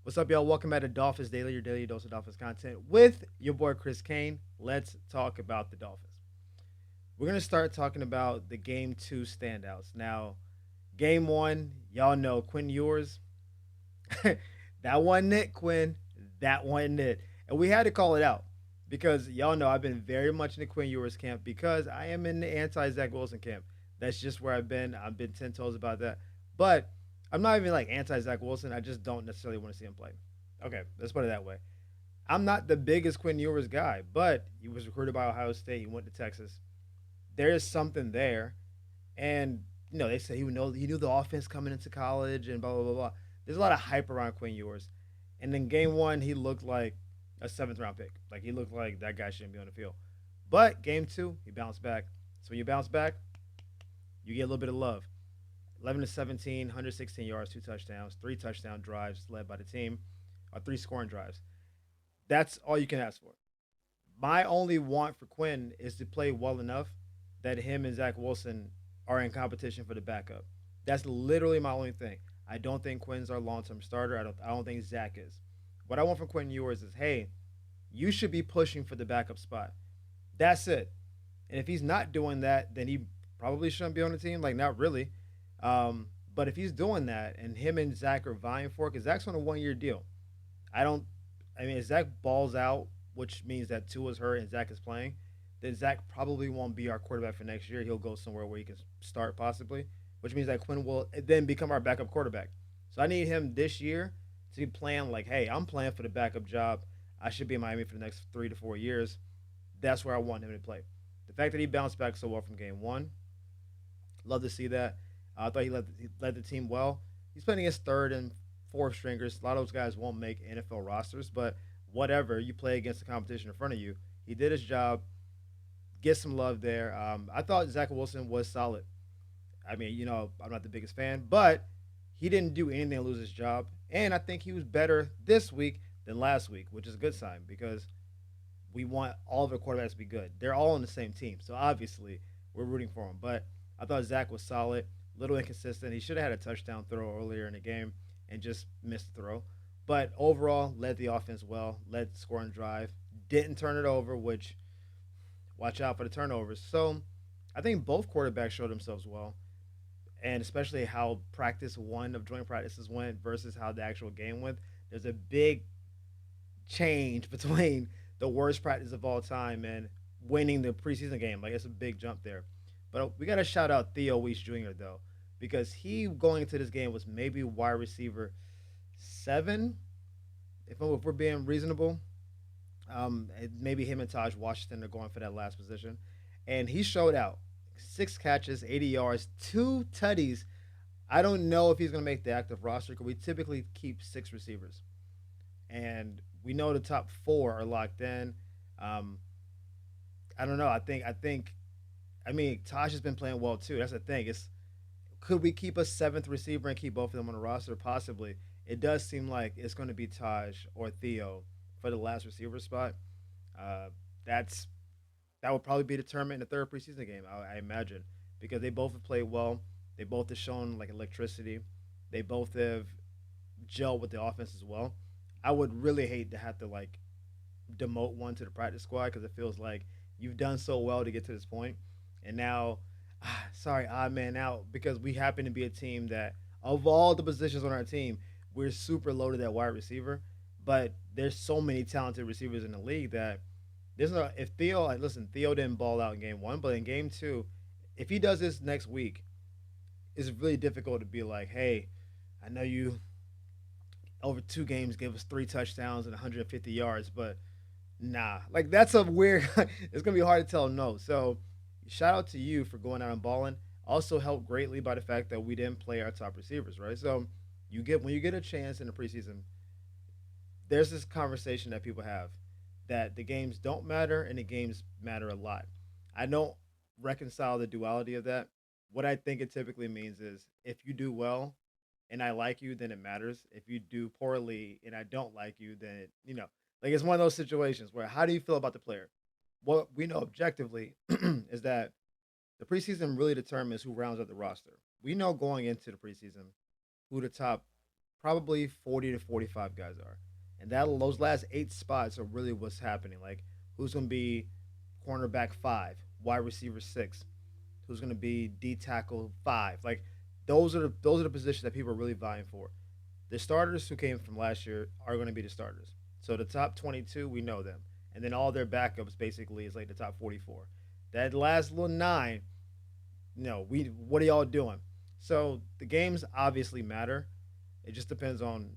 What's up, y'all? Welcome back to Dolphins Daily, your daily dose of Dolphins content with your boy Chris Kane. Let's talk about the Dolphins. We're gonna start talking about the game 2 standouts. Now, game 1, y'all know Quinn Ewers. That wasn't it, Quinn. That wasn't it. And we had to call it out because y'all know I've been very much in the Quinn Ewers camp because I am in the anti Zach Wilson camp. That's just where I've been. I've been 10 toes about that. But I'm not even like anti Zach Wilson. I just don't necessarily want to see him play. Okay, let's put it that way. I'm not the biggest Quinn Ewers guy, but he was recruited by Ohio State. He went to Texas. There is something there, and they say he knew the offense coming into college and blah blah blah blah. There's a lot of hype around Quinn Ewers, and in game 1 he looked like a seventh round pick. Like he looked like that guy shouldn't be on the field. But game 2 he bounced back. So when you bounce back, you get a little bit of love. 11 to 17, 116 yards, 2 touchdowns, 3 touchdown drives led by the team, or 3 scoring drives. That's all you can ask for. My only want for Quinn is to play well enough that him and Zach Wilson are in competition for the backup. That's literally my only thing. I don't think Quinn's our long-term starter. I don't think Zach is. What I want from Quinn Ewers is, hey, you should be pushing for the backup spot. That's it. And if he's not doing that, then he probably shouldn't be on the team. Like, not really. But if he's doing that and him and Zach are vying for it, because Zach's on a 1 year deal. I don't. I mean, if Zach balls out, which means that Tua's hurt and Zach is playing, then Zach probably won't be our quarterback for next year. He'll go somewhere where he can start possibly, which means that Quinn will then become our backup quarterback. So I need him this year to be playing like, hey, I'm playing for the backup job. I should be in Miami for the next 3 to 4 years. That's where I want him to play. The fact that he bounced back so well from game 1, love to see that. I thought he led the team well. He's playing against third and fourth stringers. A lot of those guys won't make NFL rosters, but whatever. You play against the competition in front of you. He did his job. Get some love there. I thought Zach Wilson was solid. I mean, I'm not the biggest fan, but he didn't do anything to lose his job. And I think he was better this week than last week, which is a good sign because we want all of our quarterbacks to be good. They're all on the same team, so obviously we're rooting for them. But I thought Zach was solid, a little inconsistent. He should have had a touchdown throw earlier in the game and just missed the throw. But overall, led the offense well, led the scoring drive, didn't turn it over, which watch out for the turnovers. So I think both quarterbacks showed themselves well, and especially how practice one of joint practices went versus how the actual game went. There's a big change between the worst practice of all time and winning the preseason game. Like it's a big jump there. But we got to shout out Theo Weiss Jr. though, because he going into this game was maybe wide receiver 7, if we're being reasonable. Maybe him and Taj Washington are going for that last position, and he showed out. 6 catches, 80 yards, 2 tutties. I don't know if he's going to make the active roster because we typically keep 6 receivers, and we know the top 4 are locked in. Um, I don't know. I mean, Taj has been playing well too. That's the thing. It's could we keep a 7th receiver and keep both of them on the roster? Possibly. It does seem like it's going to be Taj or Theo for the last receiver spot. Uh, that's that will probably be determined in the third preseason game, I imagine, because they both have played well. They both have shown like electricity. They both have gelled with the offense as well. I would really hate to have to like demote one to the practice squad because it feels like you've done so well to get to this point, and now, sorry, odd man out because we happen to be a team that of all the positions on our team, we're super loaded at wide receiver, but there's so many talented receivers in the league that there's no if Theo like listen Theo didn't ball out in game 1, but in game 2, if he does this next week, it's really difficult to be like, hey, I know you over 2 games gave us 3 touchdowns and 150 yards, but nah, like that's a weird. It's gonna be hard to tell no. So shout out to you for going out and balling. Also helped greatly by the fact that we didn't play our top receivers, right? So when you get a chance in the preseason, there's this conversation that people have that the games don't matter and the games matter a lot. I don't reconcile the duality of that. What I think it typically means is if you do well and I like you, then it matters. If you do poorly and I don't like you, then like it's one of those situations where how do you feel about the player? What we know objectively is that the preseason really determines who rounds out the roster. We know going into the preseason who the top probably 40 to 45 guys are. And that those last 8 spots are really what's happening. Like who's going to be cornerback 5, wide receiver 6, who's going to be D tackle 5. Like those are the positions that people are really vying for. The starters who came from last year are going to be the starters. So the top 22, we know them. And then all their backups basically is like the top 44. That last little 9, we what are y'all doing? So the games obviously matter. It just depends on,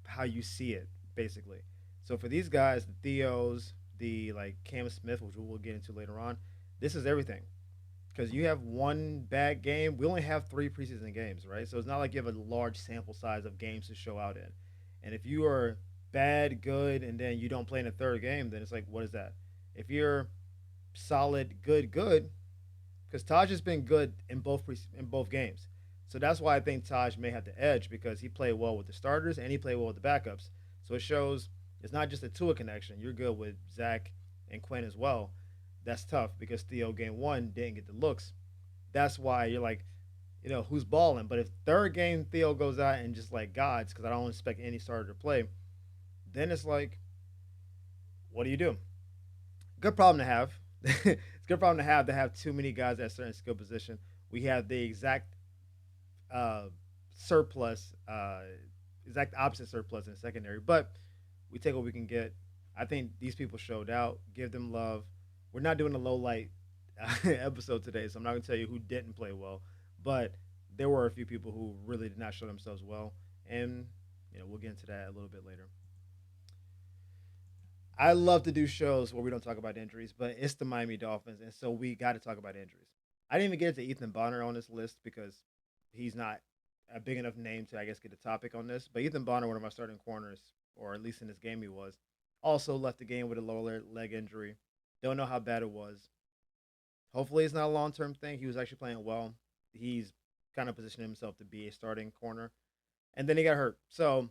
how you see it basically. So for these guys, the Theos, the like Cam Smith, which we'll get into later on, this is everything because you have one bad game. We only have 3 preseason games, right? So it's not like you have a large sample size of games to show out in. And if you are bad, good, and then you don't play in the third game, then it's like, what is that? If you're solid, good, good, because Taj has been good in both games. So that's why I think Taj may have the edge because he played well with the starters and he played well with the backups. So it shows it's not just a Tua connection. You're good with Zach and Quinn as well. That's tough because Theo game one didn't get the looks. That's why you're like, who's balling. But if third game Theo goes out and just like gods, because I don't expect any starter to play, then it's like, what do you do? Good problem to have. It's a good problem to have too many guys at a certain skill position. We have the uh, surplus, exact opposite surplus in the secondary, but we take what we can get. I think these people showed out. Give them love. We're not doing a low light episode today, so I'm not going to tell you who didn't play well, but there were a few people who really did not show themselves well, and we'll get into that a little bit later. I love to do shows where we don't talk about injuries, but it's the Miami Dolphins, and so we got to talk about injuries. I didn't even get to Ethan Bonner on this list because he's not a big enough name to, I guess, get a topic on this. But Ethan Bonner, one of my starting corners, or at least in this game he was, also left the game with a lower leg injury. Don't know how bad it was. Hopefully, it's not a long term thing. He was actually playing well. He's kind of positioned himself to be a starting corner, and then he got hurt. So,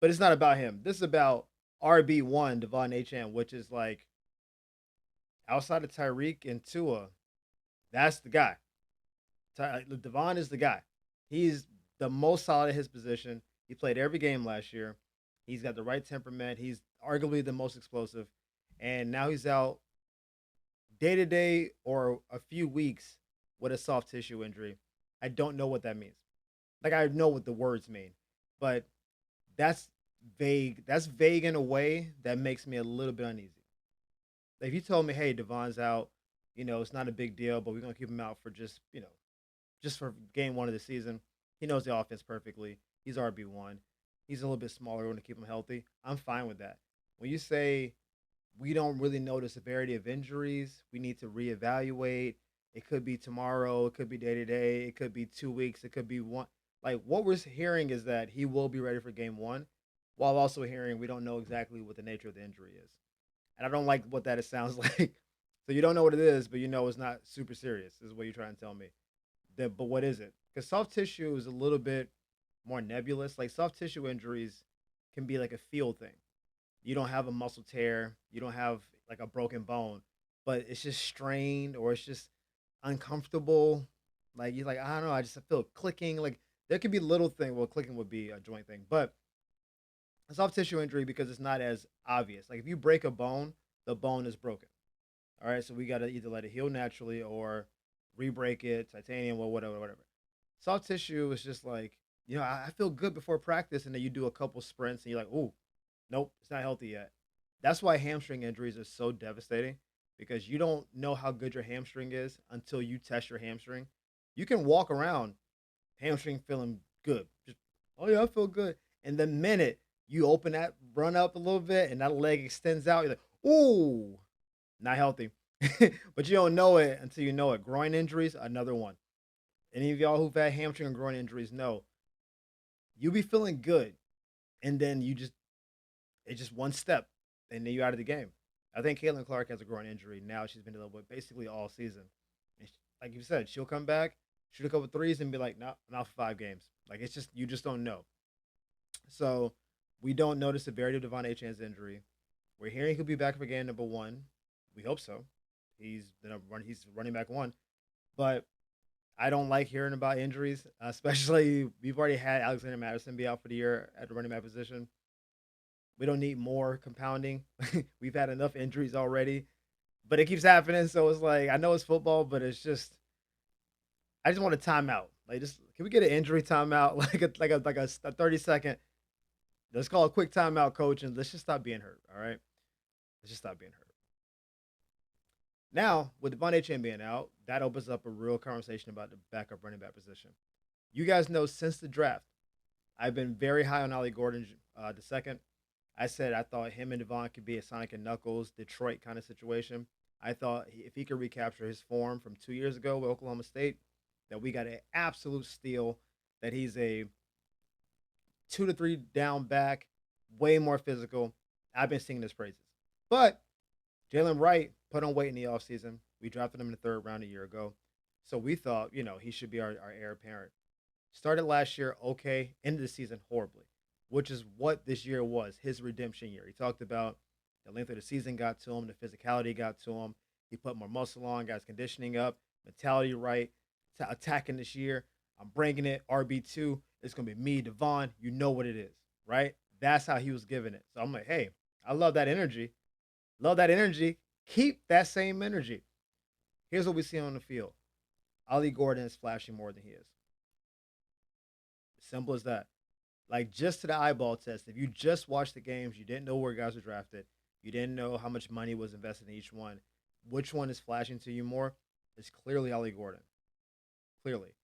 but it's not about him. This is about RB1 Devon Achane, which is like outside of Tyreek and Tua, that's the guy. Devon is the guy. He's the most solid at his position. He played every game last year. He's got the right temperament. He's arguably the most explosive. And now he's out day to day or a few weeks with a soft tissue injury. I don't know what that means. Like, I know what the words mean, but that's vague. That's vague in a way that makes me a little bit uneasy. Like, if you told me, hey, Devon's out, it's not a big deal, but we're going to keep him out for just for game one of the season. He knows the offense perfectly. He's RB1. He's a little bit smaller. We want to keep him healthy. I'm fine with that. When you say we don't really know the severity of injuries, we need to reevaluate. It could be tomorrow. It could be day to day. It could be 2 weeks. It could be one. Like, what we're hearing is that he will be ready for game one, while also hearing we don't know exactly what the nature of the injury is. And I don't like what that it sounds like. So you don't know what it is, but it's not super serious, is what you're trying to tell me. But what is it? Because soft tissue is a little bit more nebulous. Like, soft tissue injuries can be like a feel thing. You don't have a muscle tear, you don't have like a broken bone, but it's just strained or it's just uncomfortable. Like, you're like, I don't know, I just feel clicking. Like, there could be little thing. Well, clicking would be a joint thing, but a soft tissue injury because it's not as obvious. Like, if you break a bone, the bone is broken. All right, so we got to either let it heal naturally or re-break it, titanium, or whatever, whatever. Soft tissue is just like, I feel good before practice, and then you do a couple sprints, and you're like, ooh, nope, it's not healthy yet. That's why hamstring injuries are so devastating because you don't know how good your hamstring is until you test your hamstring. You can walk around hamstring feeling good. Just, oh yeah, I feel good. And the minute you open that run up a little bit and that leg extends out, you're like, ooh, not healthy. But you don't know it until you know it. Groin injuries, another one. Any of y'all who've had hamstring and groin injuries know you be feeling good, and then it's just one step, and then you're out of the game. I think Caitlin Clark has a groin injury now. She's been dealing with basically all season. And like you said, she'll come back, shoot a couple threes, and be like, "No, I'm out for 5 games." Like, it's just you just don't know. So we don't know the severity of Devon Achane's injury. We're hearing he'll be back for game number one. We hope so. He's running back one, but I don't like hearing about injuries, especially we've already had Alexander Madison be out for the year at the running back position. We don't need more compounding. We've had enough injuries already, but it keeps happening. So it's like I know it's football, but it's just I just want a timeout. Like, just can we get an injury timeout, like a 30 second? Let's call a quick timeout, coach, and let's just stop being hurt. All right, let's just stop being hurt. Now with Devon Achane being out, that opens up a real conversation about the backup running back position. You guys know since the draft, I've been very high on Ollie Gordon the second. I said I thought him and Devon could be a Sonic and Knuckles Detroit kind of situation. I thought if he could recapture his form from 2 years ago with Oklahoma State, that we got an absolute steal. That he's a 2 to 3 down back, way more physical. I've been singing his praises. But Jalen Wright put on weight in the offseason. We drafted him in the third round a year ago. So we thought, he should be our heir apparent. Started last year okay, ended the season horribly, which is what this year was, his redemption year. He talked about the length of the season got to him, the physicality got to him. He put more muscle on, got his conditioning up, mentality right, attacking this year. I'm bringing it, RB2. It's going to be me, Devon. You know what it is, right? That's how he was giving it. So I'm like, hey, I love that energy. Love that energy. Keep that same energy. Here's what we see on the field. Ollie Gordon is flashing more than he is. Simple as that. Like, just to the eyeball test, if you just watched the games, you didn't know where guys were drafted, you didn't know how much money was invested in each one, which one is flashing to you more? It's clearly Ollie Gordon. Clearly.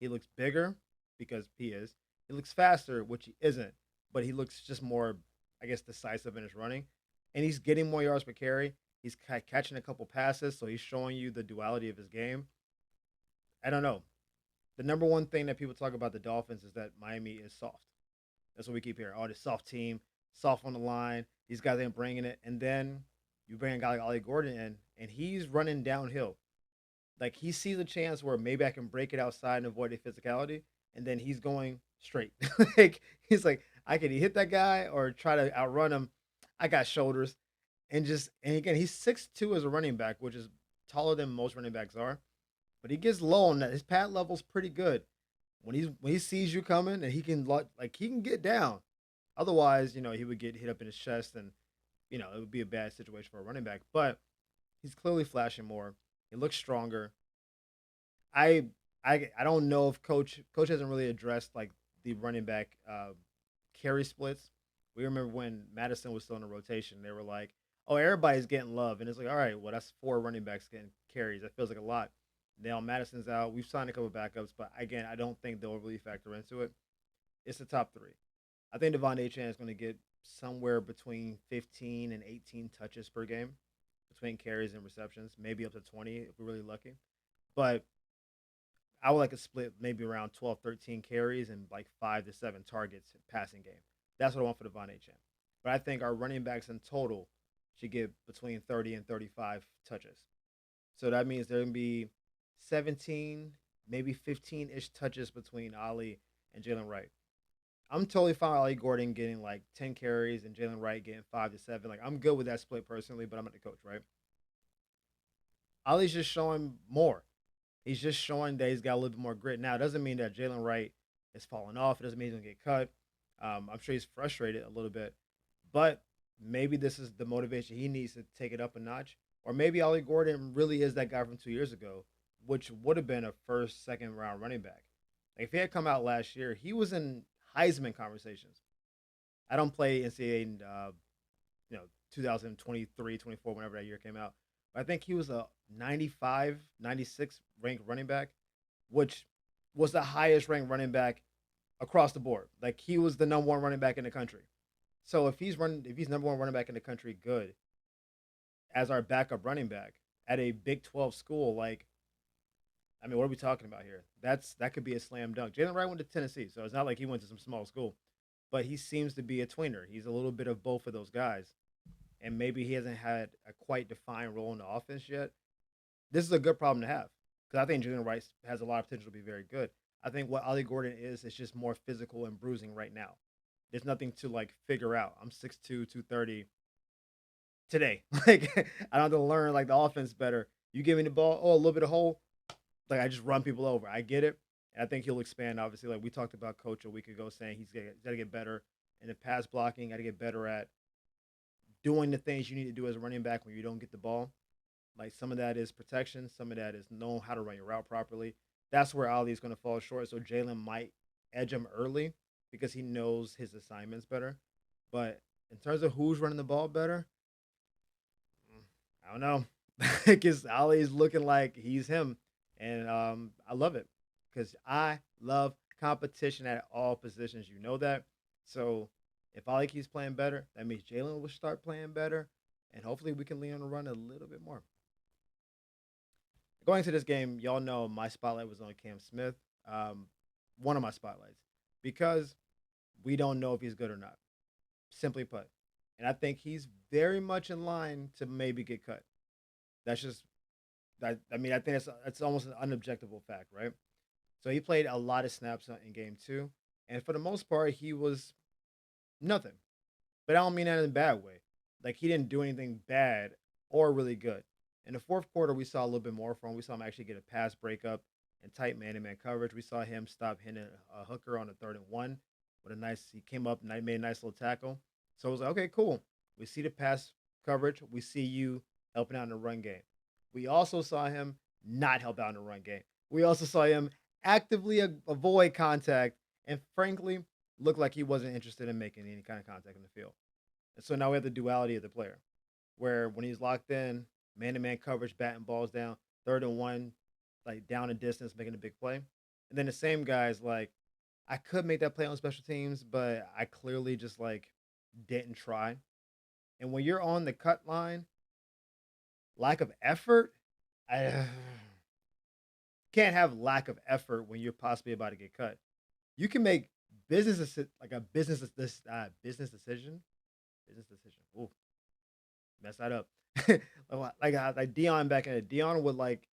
He looks bigger because he is. He looks faster, which he isn't, but he looks just more, I guess, decisive in his running. And he's getting more yards per carry. He's catching a couple passes, so he's showing you the duality of his game. I don't know. The number one thing that people talk about the Dolphins is that Miami is soft. That's what we keep hearing. Oh, this soft team, soft on the line. These guys ain't bringing it. And then you bring a guy like Ollie Gordon in, and he's running downhill. Like, he sees a chance where maybe I can break it outside and avoid the physicality, and then he's going straight. Like, he's like, I can hit that guy or try to outrun him. I got shoulders. And again, he's 6'2" as a running back, which is taller than most running backs are. But he gets low on that. His pad level's pretty good. When he sees you coming and he can get down. Otherwise, he would get hit up in his chest and it would be a bad situation for a running back. But he's clearly flashing more. He looks stronger. I I don't know if coach hasn't really addressed like the running back carry splits. We remember when Madison was still in the rotation, they were like, "Oh, everybody's getting love," and it's like, "All right, well that's four running backs getting carries. That feels like a lot." Now Madison's out. We've signed a couple of backups, but again, I don't think they'll really factor into it. It's the top three. I think Devon Achane is going to get somewhere between 15 and 18 touches per game between carries and receptions, maybe up to 20 if we're really lucky. But I would like a split maybe around 12, 13 carries and like 5 to 7 targets passing game. That's what I want for Devon Achane. But I think our running backs in total should get between 30 and 35 touches. So that means there can be 17, maybe 15 ish touches between Ali and Jalen Wright. I'm totally fine with Ali Gordon getting like 10 carries and Jalen Wright getting 5 to 7. Like, I'm good with that split personally, but I'm not the coach, right? Ali's just showing more. He's just showing that he's got a little bit more grit. Now, it doesn't mean that Jalen Wright is falling off. It doesn't mean he's going to get cut. I'm sure he's frustrated a little bit. But maybe this is the motivation he needs to take it up a notch. Or maybe Ollie Gordon really is that guy from 2 years ago, which would have been a first, second round running back. Like, if he had come out last year, he was in Heisman conversations. I don't play NCAA in 2023, 24, whenever that year came out. But I think he was a 95, 96 ranked running back, which was the highest ranked running back across the board. Like, he was the number one running back in the country. So if he's number one running back in the country, good, as our backup running back at a Big 12 school, like, I mean, what are we talking about here? That could be a slam dunk. Jalen Wright went to Tennessee, so it's not like he went to some small school, but he seems to be a tweener. He's a little bit of both of those guys, and maybe he hasn't had a quite defined role in the offense yet. This is a good problem to have because I think Jalen Wright has a lot of potential to be very good. I think what Ollie Gordon is just more physical and bruising right now. There's nothing to like figure out. I'm 6'2", 230 today. Like, I don't have to learn like the offense better. You give me the ball, oh, a little bit of hole, Like I just run people over. I get it. And I think he'll expand. Obviously, like we talked about Coach a week ago, saying he's got to get better in the pass blocking. Got to get better at doing the things you need to do as a running back when you don't get the ball. Like some of that is protection, some of that is knowing how to run your route properly. That's where Ali's going to fall short. So Jalen might edge him early because he knows his assignments better. But in terms of who's running the ball better, I don't know. Because Ali's looking like he's him. And I love it because I love competition at all positions. You know that. So if Ali keeps playing better, that means Jalen will start playing better. And hopefully we can lean on the run a little bit more. Going to this game, y'all know my spotlight was on Cam Smith. Um, one of my spotlights because we don't know if he's good or not. Simply put, and I think he's very much in line to maybe get cut. That's just that. I mean, I think that's almost an unobjectable fact, right? So he played a lot of snaps in game two, and for the most part, he was nothing. But I don't mean that in a bad way. Like he didn't do anything bad or really good. In the fourth quarter, we saw a little bit more from him. We saw him actually get a pass breakup and tight man-to-man coverage. We saw him stop hitting a hooker on a 3rd and 1 with a nice. He came up and made a nice little tackle. So it was like, okay, cool. We see the pass coverage. We see you helping out in the run game. We also saw him not help out in the run game. We also saw him actively avoid contact and frankly look like he wasn't interested in making any kind of contact in the field. And so now we have the duality of the player, where when he's locked in, man to man coverage, batting balls down, 3rd and 1, like down a distance, making a big play. And then the same guy's like, I could make that play on special teams, but I clearly just like didn't try. And when you're on the cut line, lack of effort, I can't have lack of effort when you're possibly about to get cut. You can make like a business decision. Business decision. Ooh, mess that up. like Dion back in the Dion would like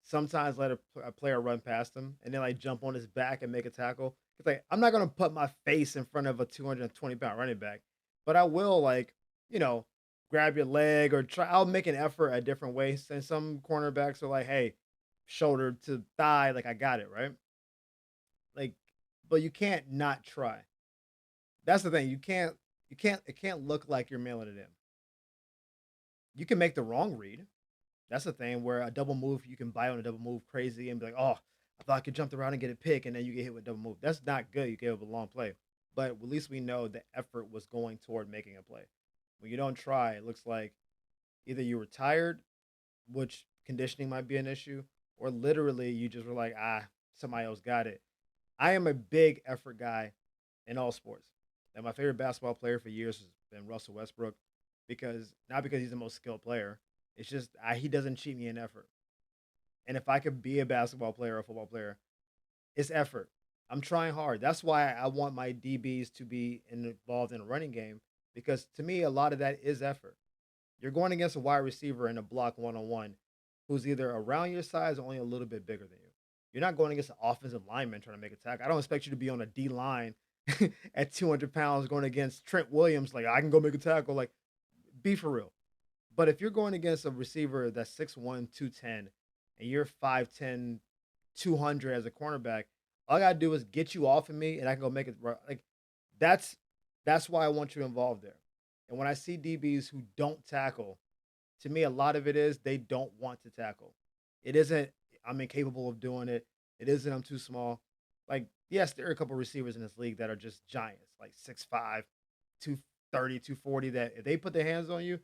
sometimes let a player run past him and then like jump on his back and make a tackle. It's like I'm not gonna put my face in front of a 220-pound running back, but I will like you know grab your leg or try. I'll make an effort a different ways. And some cornerbacks are like, hey, shoulder to thigh, like I got it right. Like, but you can't not try. That's the thing. You can't. It can't look like you're mailing it in. You can make the wrong read. That's the thing where a double move, you can buy on a double move crazy and be like, oh, I thought I could jump around and get a pick, and then you get hit with double move. That's not good. You gave up a long play. But at least we know the effort was going toward making a play. When you don't try, it looks like either you were tired, which conditioning might be an issue, or literally you just were like, somebody else got it. I am a big effort guy in all sports. And my favorite basketball player for years has been Russell Westbrook because not because he's the most skilled player. It's just he doesn't cheat me in effort. And if I could be a basketball player or a football player, it's effort. I'm trying hard. That's why I want my DBs to be involved in a running game because to me, a lot of that is effort. You're going against a wide receiver in a block 1-on-1 who's either around your size or only a little bit bigger than you. You're not going against an offensive lineman trying to make a tackle. I don't expect you to be on a D line at 200 pounds going against Trent Williams. Like, I can go make a tackle. Like, be for real. But if you're going against a receiver that's 6'1", 210, and you're 5'10", 200 as a cornerback, all I gotta do is get you off of me, and I can go make it. Like that's that's why I want you involved there. And when I see DBs who don't tackle, to me, a lot of it is they don't want to tackle. It isn't I'm incapable of doing it. It isn't I'm too small. Like yes, there are a couple receivers in this league that are just giants, like 6'5", 230, 240. That if they put their hands on you,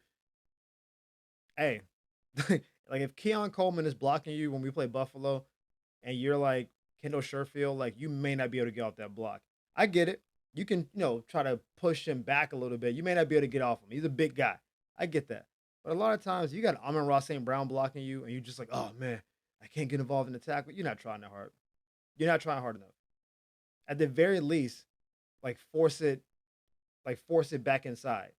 hey, like if Keon Coleman is blocking you when we play Buffalo, and you're like Kendall Sherfield, like you may not be able to get off that block. I get it. You can, try to push him back a little bit. You may not be able to get off him. He's a big guy. I get that. But a lot of times you got Amon-Ra St. Brown blocking you, and you're just like, oh man, I can't get involved in the tackle. You're not trying that hard. You're not trying hard enough. At the very least, like force it back inside.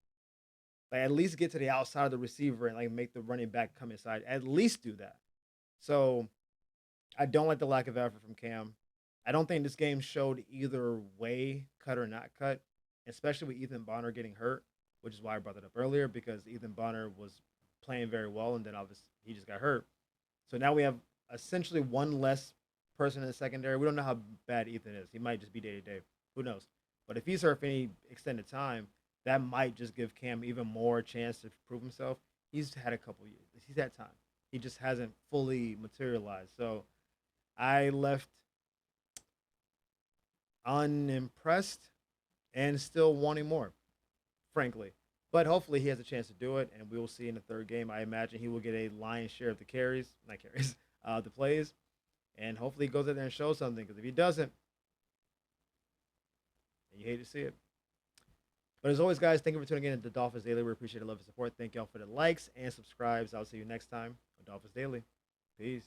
Like at least get to the outside of the receiver and like make the running back come inside. At least do that. So I don't like the lack of effort from Cam. I don't think this game showed either way, cut or not cut, especially with Ethan Bonner getting hurt, which is why I brought that up earlier because Ethan Bonner was playing very well and then obviously he just got hurt. So now we have essentially one less person in the secondary. We don't know how bad Ethan is. He might just be day to day. Who knows? But if he's hurt for any extended time, that might just give Cam even more chance to prove himself. He's had a couple years. He's had time. He just hasn't fully materialized. So I left unimpressed and still wanting more, frankly. But hopefully he has a chance to do it, and we will see in the third game. I imagine he will get a lion's share of the carries, not carries, the plays, and hopefully he goes out there and shows something. Because if he doesn't, you hate to see it. But as always, guys, thank you for tuning in to the Dolphins Daily. We appreciate the love and support. Thank y'all for the likes and subscribes. I'll see you next time on Dolphins Daily. Peace.